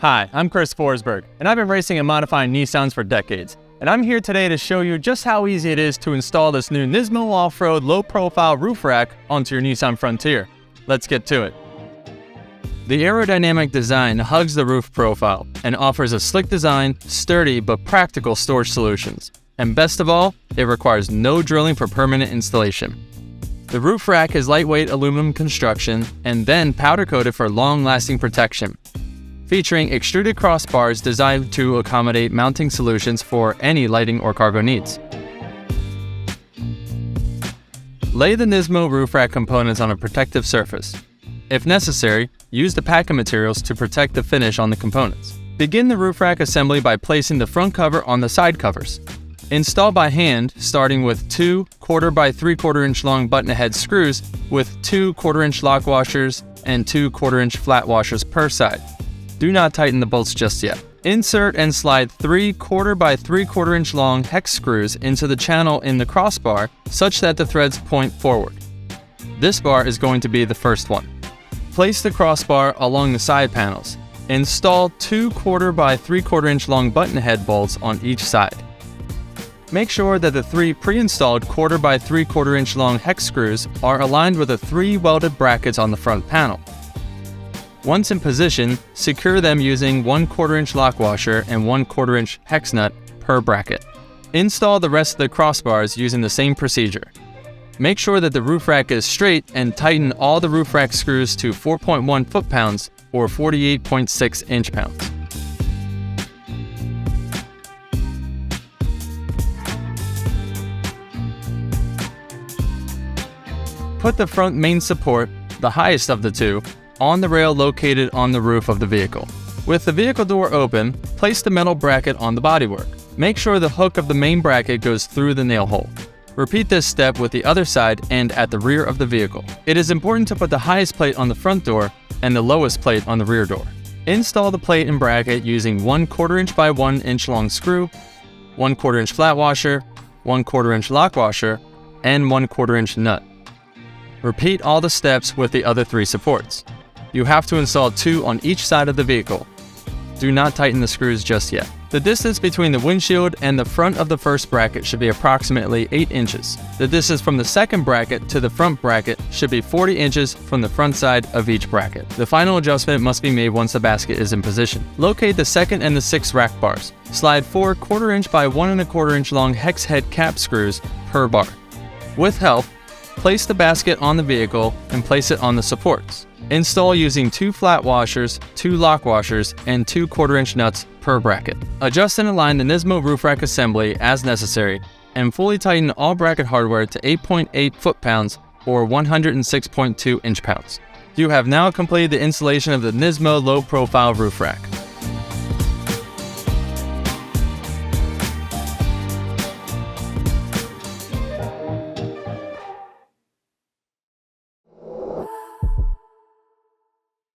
Hi, I'm Chris Forsberg, and I've been racing and modifying Nissans for decades. And I'm here today to show you just how easy it is to install this new NISMO off-road low-profile roof rack onto your Nissan Frontier. Let's get to it. The aerodynamic design hugs the roof profile and offers a slick design, sturdy but practical storage solutions. And best of all, it requires no drilling for permanent installation. The roof rack is lightweight aluminum construction and then powder-coated for long-lasting protection, featuring extruded crossbars designed to accommodate mounting solutions for any lighting or cargo needs. Lay the NISMO roof rack components on a protective surface. If necessary, use the packing materials to protect the finish on the components. Begin the roof rack assembly by placing the front cover on the side covers. Install by hand, starting with 2 1/4 by 3/4 inch long button head screws with 2 1/4 inch lock washers and 2 1/4 inch flat washers per side. Do not tighten the bolts just yet. Insert and slide 3 1/4 by 3/4 inch long hex screws into the channel in the crossbar such that the threads point forward. This bar is going to be the first one. Place the crossbar along the side panels. Install 2 1/4 by 3/4 inch long button head bolts on each side. Make sure that the 3 pre-installed 1/4 by 3/4 inch long hex screws are aligned with the 3 welded brackets on the front panel. Once in position, secure them using 1 1/4 inch lock washer and 1 1/4 inch hex nut per bracket. Install the rest of the crossbars using the same procedure. Make sure that the roof rack is straight and tighten all the roof rack screws to 4.1 foot-pounds or 48.6 inch-pounds. Put the front main support, the highest of the two, on the rail located on the roof of the vehicle. With the vehicle door open, place the metal bracket on the bodywork. Make sure the hook of the main bracket goes through the nail hole. Repeat this step with the other side and at the rear of the vehicle. It is important to put the highest plate on the front door and the lowest plate on the rear door. Install the plate and bracket using 1 1/4 inch by 1 inch long screw, 1 1/4 inch flat washer, 1 1/4 inch lock washer, and 1 1/4 inch nut. Repeat all the steps with the other 3 supports. You have to install 2 on each side of the vehicle. Do not tighten the screws just yet. The distance between the windshield and the front of the first bracket should be approximately 8 inches. The distance from the second bracket to the front bracket should be 40 inches from the front side of each bracket. The final adjustment must be made once the basket is in position. Locate the second and the sixth rack bars. Slide 4 1/4 inch by 1 1/4 inch long hex head cap screws per bar. With help, place the basket on the vehicle and place it on the supports. Install using 2 flat washers, 2 lock washers, and 2 1/4 inch nuts per bracket. Adjust and align the NISMO roof rack assembly as necessary, and fully tighten all bracket hardware to 8.8 foot-pounds or 106.2 inch-pounds. You have now completed the installation of the NISMO low-profile roof rack.